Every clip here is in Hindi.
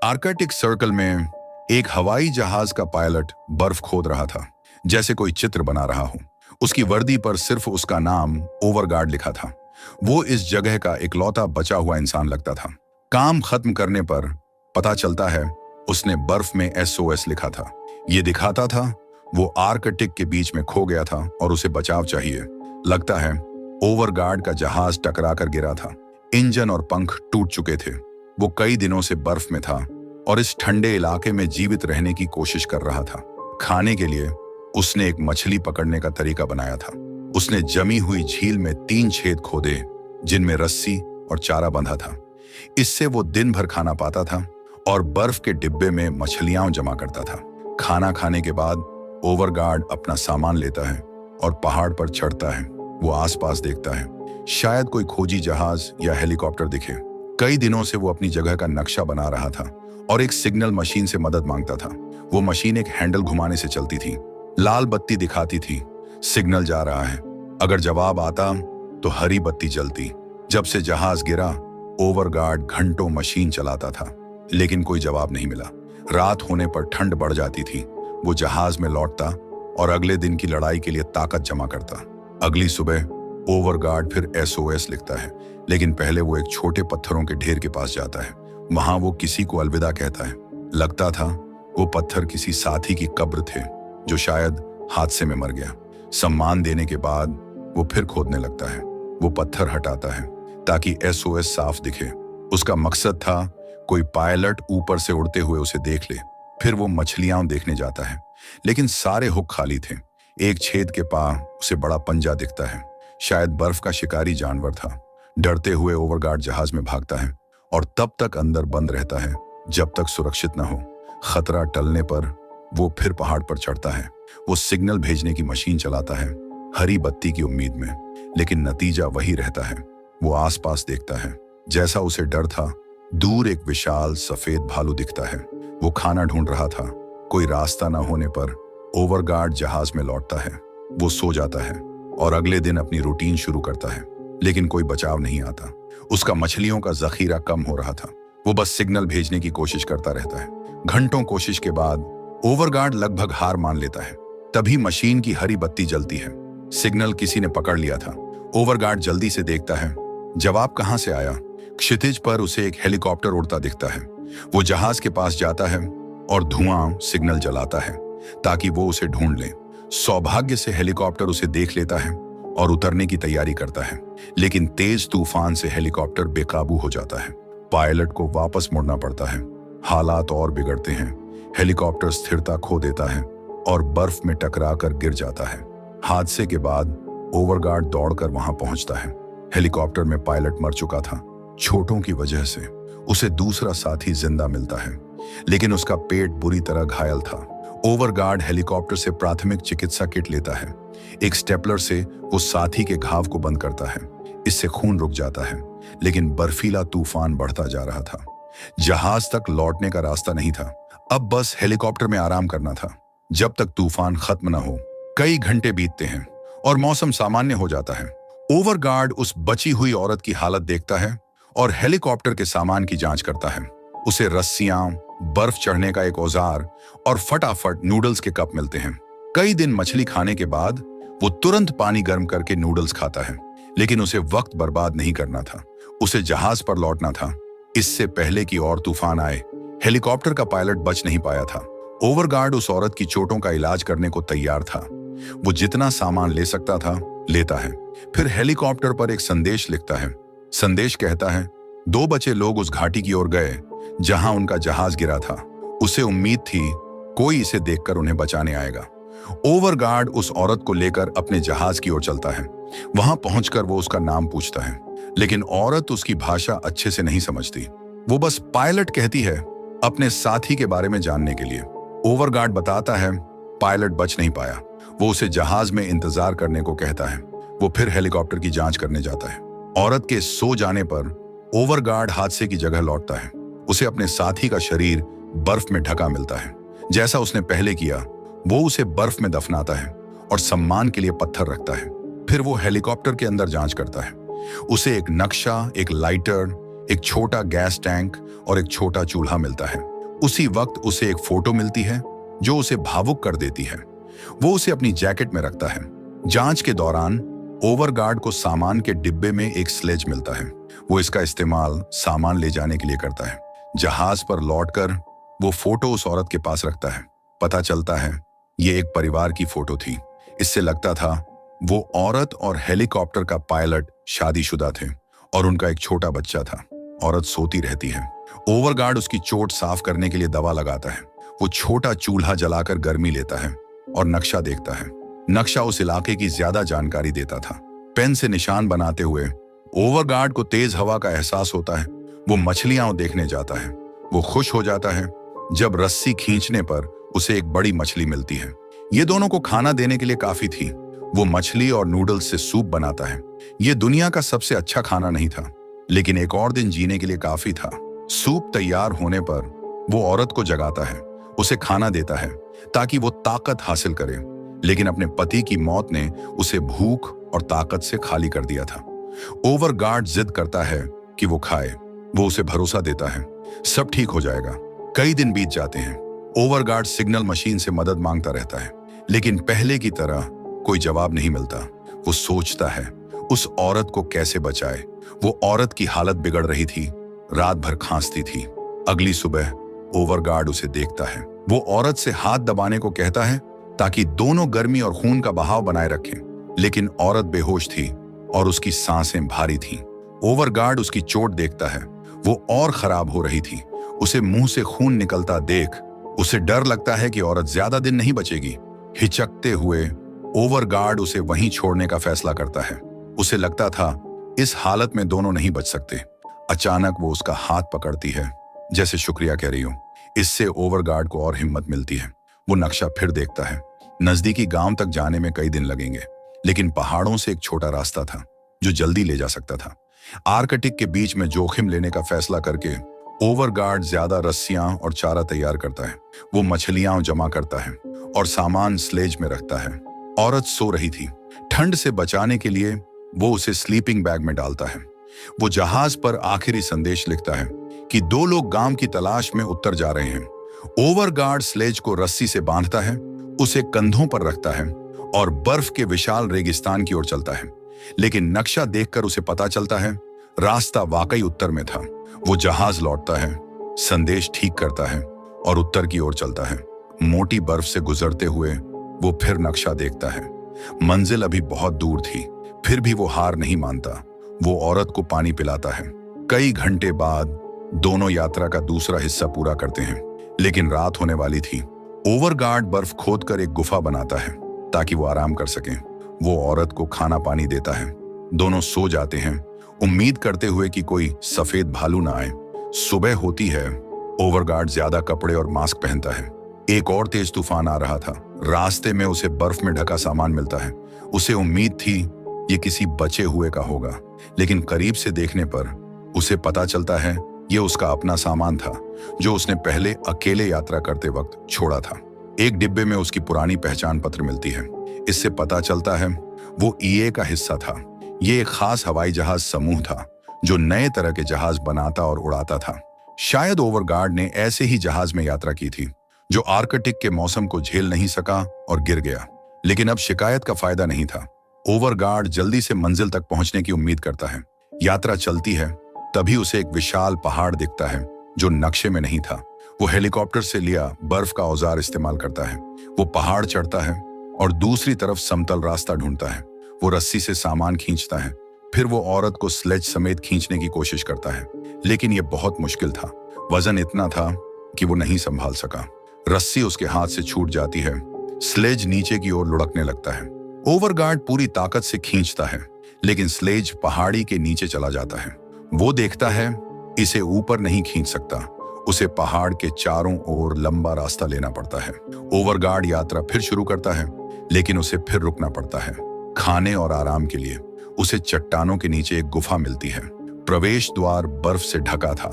आर्कटिक सर्कल में एक हवाई जहाज का पायलट बर्फ खोद रहा था, जैसे कोई चित्र बना रहा हो। उसकी वर्दी पर सिर्फ उसका नाम ओवरगार्ड लिखा था। वो इस जगह का इकलौता बचा हुआ इंसान लगता था। काम खत्म करने पर पता चलता है उसने बर्फ में SOS लिखा था। ये दिखाता था वो आर्कटिक के बीच में खो गया था और उसे बचाव चाहिए। लगता है ओवरगार्ड का जहाज टकरा कर गिरा था। इंजन और पंख टूट चुके थे। वो कई दिनों से बर्फ में था और इस ठंडे इलाके में जीवित रहने की कोशिश कर रहा था। खाने के लिए उसने एक मछली पकड़ने का तरीका बनाया था। उसने जमी हुई झील में 3 छेद खोदे जिनमें रस्सी और चारा बंधा था। इससे वो दिन भर खाना पाता था और बर्फ के डिब्बे में मछलियां जमा करता था। खाना खाने के बाद ओवरगार्ड अपना सामान लेता है और पहाड़ पर चढ़ता है। वो आसपास देखता है, शायद कोई खोजी जहाज या हेलीकॉप्टर दिखे। कई दिनों से वो अपनी जगह का नक्शा बना रहा था और एक सिग्नल मशीन से मदद मांगता था। वो मशीन एक हैंडल घुमाने से चलती थी। लाल बत्ती दिखाती थी, सिग्नल जा रहा है। अगर जवाब आता तो हरी बत्ती जलती। जब से जहाज गिरा, ओवरगार्ड घंटों मशीन चलाता था, लेकिन कोई जवाब नहीं मिला। रात होने पर ठंड बढ़ जाती थी। वो जहाज में लौटता और अगले दिन की लड़ाई के लिए ताकत जमा करता। अगली सुबह ओवरगार्ड फिर SOS लिखता है, लेकिन पहले वो एक छोटे पत्थरों के ढेर के पास जाता है। वहां वो किसी को अलविदा कहता है। लगता था वो पत्थर किसी साथी की कब्र थे जो शायद हादसे में मर गया। सम्मान देने के बाद वो फिर खोदने लगता है। वो पत्थर हटाता है ताकि SOS साफ दिखे। उसका मकसद था कोई पायलट ऊपर से उड़ते हुए उसे देख ले। फिर वो मछलियां देखने जाता है, लेकिन सारे हुक खाली थे। एक छेद के पास उसे बड़ा पंजा दिखता है, शायद बर्फ का शिकारी जानवर था। डरते हुए ओवरगार्ड जहाज में भागता है और तब तक अंदर बंद रहता है जब तक सुरक्षित न हो। खतरा टलने पर वो फिर पहाड़ पर चढ़ता है। वो सिग्नल भेजने की मशीन चलाता है, हरी बत्ती की उम्मीद में, लेकिन नतीजा वही रहता है। वो आसपास देखता है, जैसा उसे डर था। दूर एक विशाल सफेद भालू दिखता है। वो खाना ढूंढ रहा था। कोई रास्ता न होने पर ओवरगार्ड जहाज में लौटता है। वो सो जाता है और अगले दिन अपनी रूटीन शुरू करता है, लेकिन कोई बचाव नहीं आता। उसका मछलियों का जखीरा कम हो रहा था। वो बस सिग्नल भेजने की कोशिश करता रहता है। घंटों कोशिश के बाद ओवरगार्ड लगभग हार मान लेता है। तभी मशीन की हरी बत्ती जलती है। सिग्नल किसी ने पकड़ लिया था। ओवरगार्ड जल्दी से देखता है, जवाब कहां से आया? क्षितिज पर उसे एक हेलीकॉप्टर उड़ता दिखता है। वो जहाज के पास जाता है और धुआं सिग्नल जलाता है ताकि वो उसे ढूंढ ले। सौभाग्य से हेलीकॉप्टर उसे देख लेता है और उतरने की तैयारी करता है, लेकिन तेज तूफान से हेलीकॉप्टर बेकाबू हो जाता है। पायलट को वापस मुड़ना पड़ता है। हालात और बिगड़ते हैं। हेलीकॉप्टर स्थिरता खो देता है और बर्फ में टकरा कर गिर जाता है। हादसे के बाद ओवरगार्ड दौड़कर वहां पहुंचता है। हेलीकॉप्टर में पायलट मर चुका था। चोटों की वजह से उसे दूसरा साथी जिंदा मिलता है, लेकिन उसका पेट बुरी तरह घायल था। ओवरगार्ड हेलीकॉप्टर से प्राथमिक चिकित्सा किट लेता है। एक स्टेपलर से वो साथी के घाव को बंद करता है। इससे खून रुक जाता है, लेकिन बर्फीला तूफान बढ़ता जा रहा था। जहाज तक लौटने का रास्ता नहीं था। अब बस हेलीकॉप्टर में आराम करना था जब तक तूफान खत्म न हो। कई घंटे बीतते हैं और मौसम सामान्य हो जाता है। ओवरगार्ड उस बची हुई औरत की हालत देखता है और हेलीकॉप्टर के सामान की जांच करता है। उसे रस्सियां, बर्फ चढ़ने का एक औजार और फटाफट नूडल्स के कप मिलते हैं। कई दिन मछली खाने के बाद वो तुरंत पानी गर्म करके नूडल्स खाता है, लेकिन उसे वक्त बर्बाद नहीं करना था। उसे जहाज पर लौटना था, इससे पहले कि और तूफान आए। हेलीकॉप्टर का पायलट बच नहीं पाया था। ओवरगार्ड उस औरत की चोटों का इलाज करने को तैयार था। वो जितना सामान ले सकता था लेता है। फिर हेलीकॉप्टर पर एक संदेश लिखता है। संदेश कहता है, 2 बचे लोग उस घाटी की ओर गए जहां उनका जहाज गिरा था। उसे उम्मीद थी कोई इसे देखकर उन्हें बचाने आएगा। ओवरगार्ड उस औरत को लेकर अपने जहाज की ओर चलता है। वहां पहुंचकर वो उसका नाम पूछता है, लेकिन औरत उसकी भाषा अच्छे से नहीं समझती। वो बस पायलट कहती है, अपने साथी के बारे में जानने के लिए। ओवरगार्ड बताता है पायलट बच नहीं पाया। वो उसे जहाज में इंतजार करने को कहता है। वो फिर हेलीकॉप्टर की जांच करने जाता है। औरत के सो जाने पर ओवरगार्ड हादसे की जगह लौटता है। उसे अपने साथी का शरीर बर्फ में ढका मिलता है, जैसा उसने पहले किया। वो उसे बर्फ में दफनाता है और सम्मान के लिए पत्थर रखता है। फिर वो हेलीकॉप्टर के अंदर जांच करता है। उसे एक नक्शा, एक लाइटर, एक छोटा गैस टैंक और एक छोटा चूल्हा मिलता है। उसी वक्त उसे एक फोटो मिलती है जो उसे भावुक कर देती है। वो उसे अपनी जैकेट में रखता है। जांच के दौरान ओवरगार्ड को सामान के डिब्बे में एक स्लेज मिलता है। वो इसका इस्तेमाल सामान ले जाने के लिए करता है। जहाज पर लौटकर वो फोटो उस औरत के पास रखता है। पता चलता है ये एक परिवार की फोटो थी। इससे लगता था वो औरत और हेलीकॉप्टर का पायलट शादीशुदा थे और उनका एक छोटा बच्चा था। औरत सोती रहती है। ओवरगार्ड उसकी चोट साफ करने के लिए दवा लगाता है। वो छोटा चूल्हा जलाकर गर्मी लेता है और नक्शा देखता है। नक्शा उस इलाके की ज्यादा जानकारी देता था। पेन से निशान बनाते हुए ओवरगार्ड को तेज हवा का एहसास होता है। वो मछलियां देखने जाता है। वो खुश हो जाता है जब रस्सी खींचने पर उसे एक बड़ी मछली मिलती है। ये दोनों को खाना देने के लिए काफी थी। वो मछली और नूडल्स से सूप बनाता है। ये दुनिया का सबसे अच्छा खाना नहीं था, लेकिन एक और दिन जीने के लिए काफी था। सूप तैयार होने पर वो औरत को जगाता है, उसे खाना देता है ताकि वो ताकत हासिल करे। लेकिन अपने पति की मौत ने उसे भूख और ताकत से खाली कर दिया था। ओवरगार्ड जिद करता है कि वो खाए। वो उसे भरोसा देता है सब ठीक हो जाएगा। कई दिन बीत जाते हैं। ओवरगार्ड सिग्नल मशीन से मदद मांगता रहता है, लेकिन पहले की तरह कोई जवाब नहीं मिलता। वो सोचता है उस औरत को कैसे बचाए। वो औरत की हालत बिगड़ रही थी, रात भर खांसती थी। अगली सुबह ओवरगार्ड उसे देखता है। वो औरत से हाथ दबाने को कहता है ताकि दोनों गर्मी और खून का बहाव बनाए रखें, लेकिन औरत बेहोश थी और उसकी सांसें भारी थीं। ओवरगार्ड उसकी चोट देखता है। वो और खराब हो रही थी। उसे मुंह से खून निकलता देख उसे डर लगता है कि औरत ज्यादा दिन नहीं बचेगी। हिचकते हुए ओवरगार्ड उसे वहीं छोड़ने का फैसला करता है। उसे लगता था इस हालत में दोनों नहीं बच सकते। अचानक वो उसका हाथ पकड़ती है, जैसे शुक्रिया कह रही हो। इससे ओवरगार्ड को और हिम्मत मिलती है। वो नक्शा फिर देखता है। नजदीकी गांव तक जाने में कई दिन लगेंगे, लेकिन पहाड़ों से एक छोटा रास्ता था जो जल्दी ले जा सकता था। आर्कटिक के बीच में जोखिम लेने का फैसला करके ओवरगार्ड ज्यादा रस्सियां और चारा तैयार करता है। वो मछलियां जमा करता है और सामान स्लेज में रखता है। औरत सो रही थी। ठंड से बचाने के लिए वो उसे स्लीपिंग बैग में डालता है। वो जहाज पर आखिरी संदेश लिखता है कि दो लोग गांव की तलाश में उत्तर जा रहे हैं। ओवरगार्ड स्लेज को रस्सी से बांधता है, उसे कंधों पर रखता है और बर्फ के विशाल रेगिस्तान की ओर चलता है। लेकिन नक्शा देखकर उसे पता चलता है रास्ता वाकई उत्तर में था। वो जहाज लौटता है, संदेश ठीक करता है और उत्तर की ओर चलता है। मोटी बर्फ से गुजरते हुए वो फिर नक्शा देखता है। मंजिल अभी बहुत दूर थी, फिर भी वो हार नहीं मानता। वो औरत को पानी पिलाता है। कई घंटे बाद दोनों यात्रा का दूसरा हिस्सा पूरा करते हैं, लेकिन रात होने वाली थी। ओवरगार्ड बर्फ खोदकर एक गुफा बनाता है ताकि वो आराम कर सकें। वो औरत को खाना पानी देता है। दोनों सो जाते हैं, उम्मीद करते हुए कि कोई सफेद भालू ना आए। सुबह होती है। ओवरगार्ड ज्यादा कपड़े और मास्क पहनता है। एक और तेज तूफान आ रहा था। रास्ते में उसे बर्फ में ढका सामान मिलता है। उसे उम्मीद थी ये किसी बचे हुए का होगा, लेकिन करीब से देखने पर उसे पता चलता है ये उसका अपना सामान था जो उसने पहले अकेले यात्रा करते वक्त छोड़ा था। एक डिब्बे में उसकी पुरानी पहचान पत्र मिलती है। इससे पता चलता है वो ईए का हिस्सा था। ये एक खास हवाई जहाज समूह था जो नए तरह के जहाज बनाता और उड़ाता था। शायद ओवरगार्ड ने ऐसे ही जहाज में यात्रा की थी जो आर्कटिक के मौसम को झेल नहीं सका और गिर गया। लेकिन अब शिकायत का फायदा नहीं था। ओवरगार्ड जल्दी से मंजिल तक पहुंचने की उम्मीद करता है। यात्रा चलती है, तभी उसे एक विशाल पहाड़ दिखता है जो नक्शे में नहीं था। वो हेलीकॉप्टर से लिया बर्फ का औजार इस्तेमाल करता है। वो पहाड़ चढ़ता है और दूसरी तरफ समतल रास्ता ढूंढता है। वो रस्सी से सामान खींचता है। फिर वो औरत को स्लेज समेत खींचने की कोशिश करता है, लेकिन यह बहुत मुश्किल था। वजन इतना था कि वो नहीं संभाल सका। रस्सी उसके हाथ से छूट जाती है। स्लेज नीचे की ओर लुढ़कने लगता है। ओवरगार्ड पूरी ताकत से खींचता है, लेकिन स्लेज पहाड़ी के नीचे चला जाता है। वो देखता है इसे ऊपर नहीं खींच सकता। उसे पहाड़ के चारों ओर लंबा रास्ता लेना पड़ता है। ओवरगार्ड यात्रा फिर शुरू करता है, लेकिन उसे फिर रुकना पड़ता है खाने और आराम के लिए। उसे चट्टानों के नीचे एक गुफा मिलती है। प्रवेश द्वार बर्फ से ढका था।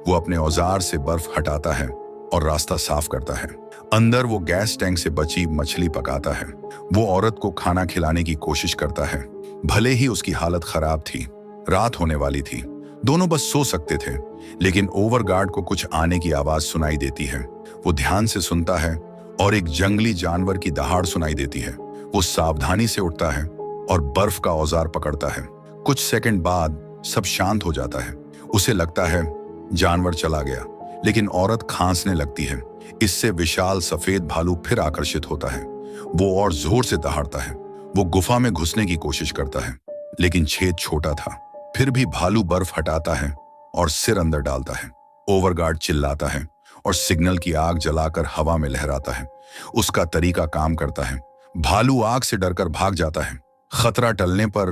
वो अपने औजार से बर्फ हटाता है और रास्ता साफ करता है। अंदर वो गैस टैंक से बची मछली पकाता है। वो औरत को खाना खिलाने की कोशिश करता है, भले ही उसकी हालत खराब थी। रात होने वाली थी। दोनों बस सो सकते थे, लेकिन ओवरगार्ड को कुछ आने की आवाज सुनाई देती है। वो ध्यान से सुनता है और एक जंगली जानवर की दहाड़ सुनाई देती है। वो सावधानी से उठता है और बर्फ का औजार पकड़ता है। कुछ सेकंड बाद सब शांत हो जाता है। उसे लगता है जानवर चला गया, लेकिन औरत खांसने लगती है। इससे विशाल सफेद भालू फिर आकर्षित होता है। वो और जोर से दहाड़ता है। वो गुफा में घुसने की कोशिश करता है, लेकिन छेद छोटा था। फिर भी भालू बर्फ हटाता है और सिर अंदर डालता है। ओवरगार्ड चिल्लाता है और सिग्नल की आग जलाकर हवा में लहराता है। उसका तरीका काम करता है। भालू आग से डरकर भाग जाता है। खतरा टलने पर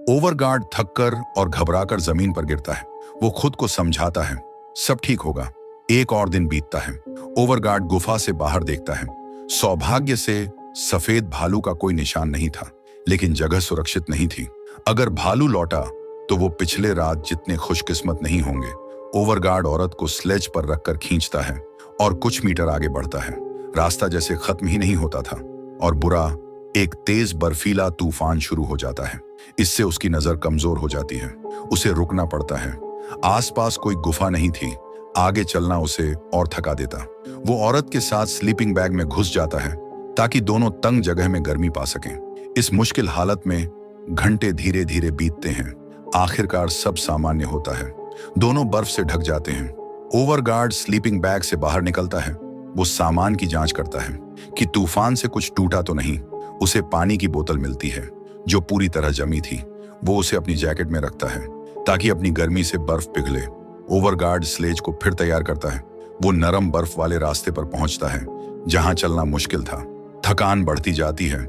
ओवरगार्ड थककर और घबराकर जमीन पर गिरता है। वो खुद को समझाता है, सब ठीक होगा। एक और दिन बीतता है। ओवरगार्ड गुफा से बाहर देखता है। सौभाग्य से सफेद भालू का कोई निशान नहीं था, लेकिन जगह सुरक्षित नहीं थी। अगर भालू लौटा तो वो पिछले रात जितने खुशकिस्मत नहीं होंगे। ओवरगार्ड औरत को स्लेज पर रखकर खींचता है और कुछ मीटर आगे बढ़ता है। रास्ता जैसे खत्म ही नहीं होता था और बुरा एक तेज बर्फीला तूफान शुरू हो जाता है। इससे उसकी नजर कमजोर हो जाती है। उसे रुकना पड़ता है। आसपास कोई गुफा नहीं थी। आगे चलना उसे और थका देता। वो औरत के साथ स्लीपिंग बैग में घुस जाता है ताकि दोनों तंग जगह में गर्मी पा सकें। इस मुश्किल हालत में घंटे धीरे धीरे बीतते हैं। आखिरकार सब सामान्य होता है। दोनों बर्फ से ढक जाते हैं। ओवरगार्ड स्लीपिंग बैग से बाहर निकलता है। वो सामान की जांच करता है कि तूफान से कुछ टूटा तो नहीं। उसे पानी की बोतल मिलती है जो पूरी तरह जमी थी। वो उसे अपनी जैकेट में रखता है ताकि अपनी गर्मी से बर्फ पिघले। ओवरगार्ड स्लेज को फिर तैयार करता है। वो नरम बर्फ वाले रास्ते पर पहुंचता है जहां चलना मुश्किल था। थकान बढ़ती जाती है।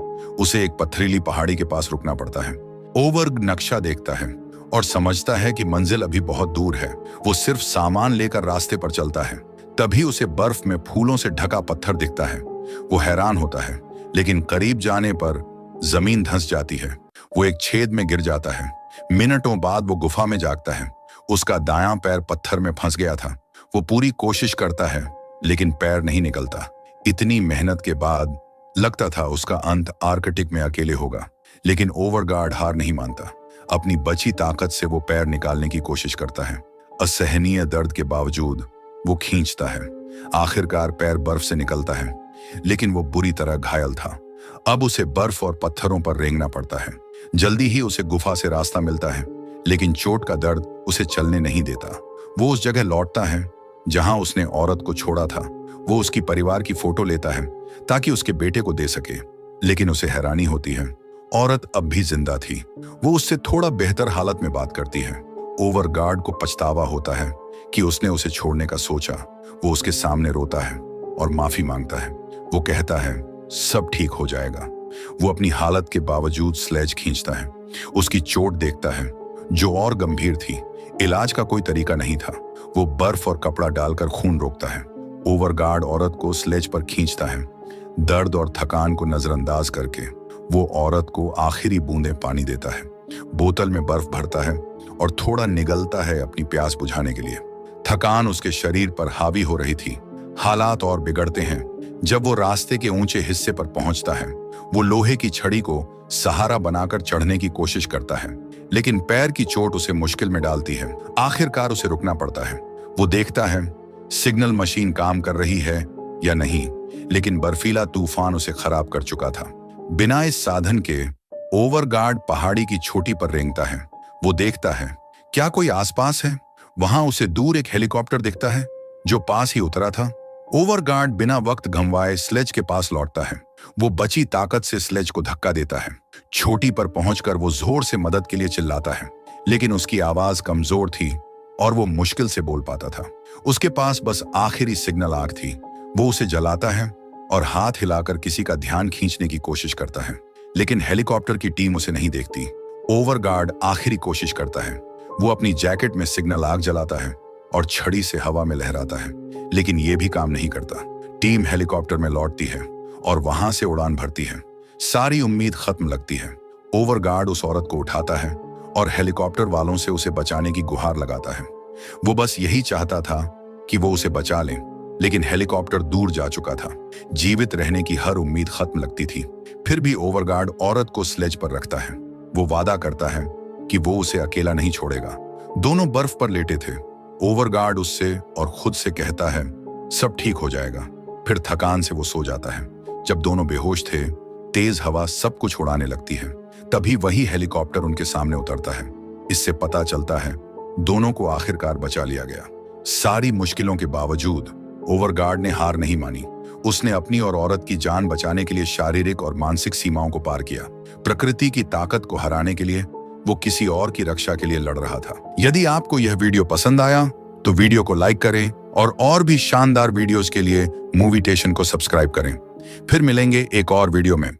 उसे एक पथरीली पहाड़ी के पास रुकना पड़ता है। ओवरगार्ड नक्शा देखता है और समझता है कि मंजिल अभी बहुत दूर है। वो सिर्फ सामान लेकर रास्ते पर चलता है। तभी उसे बर्फ में फूलों से ढका पत्थर दिखता है। वो हैरान होता है, लेकिन करीब जाने पर जमीन धंस जाती है। वो एक छेद में गिर जाता है। मिनटों बाद वो गुफा में जागता है। उसका दायां पैर पत्थर में फंस गया था। वो पूरी कोशिश करता है, लेकिन पैर नहीं निकलता। इतनी मेहनत के बाद लगता था उसका अंत आर्कटिक में अकेले होगा, लेकिन ओवरगार्ड हार नहीं मानता। अपनी बची ताकत से वो पैर निकालने की कोशिश करता है। असहनीय दर्द के बावजूद वो खींचता है। आखिरकार पैर बर्फ से निकलता है, लेकिन वो बुरी तरह घायल था। अब उसे बर्फ और पत्थरों पर रेंगना पड़ता है। जल्दी ही उसे गुफा से रास्ता मिलता है, लेकिन चोट का दर्द उसे चलने नहीं देता। वो उस जगह लौटता है जहां उसने औरत को छोड़ा था। वो उसकी परिवार की फोटो लेता है ताकि उसके बेटे को दे सके, लेकिन उसे हैरानी होती है, औरत अब भी जिंदा थी। वो उससे थोड़ा बेहतर हालत में बात करती है। ओवरगार्ड को पछतावा होता है कि उसने उसे छोड़ने का सोचा। वो उसके सामने रोता है और माफी मांगता है। वो कहता है सब ठीक हो जाएगा। वो अपनी हालत के बावजूद स्लेज खींचता है। उसकी चोट देखता है जो और गंभीर थी। इलाज का कोई तरीका नहीं था। वो बर्फ और कपड़ा डालकर खून रोकता है। ओवरगार्ड औरत को स्लेज पर खींचता है। दर्द और थकान को नजरअंदाज करके वो औरत को आखिरी बूंदें पानी देता है। बोतल में बर्फ भरता है और थोड़ा निगलता है अपनी प्यास बुझाने के लिए। थकान उसके शरीर पर हावी हो रही थी। हालात और बिगड़ते हैं जब वो रास्ते के ऊंचे हिस्से पर पहुंचता है। वो लोहे की छड़ी को सहारा बनाकर चढ़ने की कोशिश करता है, लेकिन पैर की चोट उसे मुश्किल में डालती है। आखिरकार उसे रुकना पड़ता है। वो देखता है सिग्नल मशीन काम कर रही है या नहीं, लेकिन बर्फीला तूफान उसे खराब कर चुका था। बिना इस साधन के ओवरगार्ड पहाड़ी की चोटी पर रेंगता है। वो देखता है क्या कोई आसपास है। वहां उसे दूर एक हेलीकॉप्टर दिखता है जो पास ही उतरा था। ओवरगार्ड बिना वक्त गंवाए स्लेज के पास लौटता है। वो बची ताकत से स्लेज को धक्का देता है। चोटी पर पहुंचकर वो जोर से मदद के लिए चिल्लाता है, लेकिन उसकी आवाज कमजोर थी और वो मुश्किल से बोल पाता था। उसके पास बस आखिरी सिग्नल आग थी। वो उसे जलाता है और हाथ हिलाकर किसी का ध्यान खींचने की कोशिश करता है, लेकिन हेलीकॉप्टर की टीम उसे नहीं देखती। ओवरगार्ड आखिरी कोशिश करता है। वो अपनी जैकेट में सिग्नल आग जलाता है और छड़ी से हवा में लहराता है, लेकिन ये भी काम नहीं करता। टीम हेलीकॉप्टर में लौटती है और वहां से उड़ान भरती है। सारी उम्मीद खत्म लगती है। ओवरगार्ड उस औरत को उठाता है और हेलीकॉप्टर वालों से उसे बचाने की गुहार लगाता है। वो बस यही चाहता था कि वो उसे बचा लें, लेकिन हेलीकॉप्टर दूर जा चुका था। जीवित रहने की हर उम्मीद खत्म लगती थी। फिर भी ओवरगार्ड औरत को स्लेज पर रखता है। वो वादा करता है कि वो उसे अकेला नहीं छोड़ेगा। दोनों बर्फ पर लेटे थे। ओवरगार्ड उससे और खुद से कहता है, सब ठीक हो जाएगा। फिर थकान से वो सो जाता है। जब दोनों बेहोश थे, तेज हवा सब कुछ उड़ाने लगती है। तभी वही हेलीकॉप्टर उनके सामने उतरता है। इससे पता चलता है दोनों को आखिरकार बचा लिया गया। सारी मुश्किलों के बावजूद ओवरगार्ड ने हार नहीं मानी। उसने अपनी और औरत की जान बचाने के लिए शारीरिक और मानसिक सीमाओं को पार किया। प्रकृति की ताकत को हराने के लिए वो किसी और की रक्षा के लिए लड़ रहा था। यदि आपको यह वीडियो पसंद आया तो वीडियो को लाइक करें और भी शानदार वीडियोस के लिए मूवीटेशन को सब्सक्राइब करें। फिर मिलेंगे एक और वीडियो में।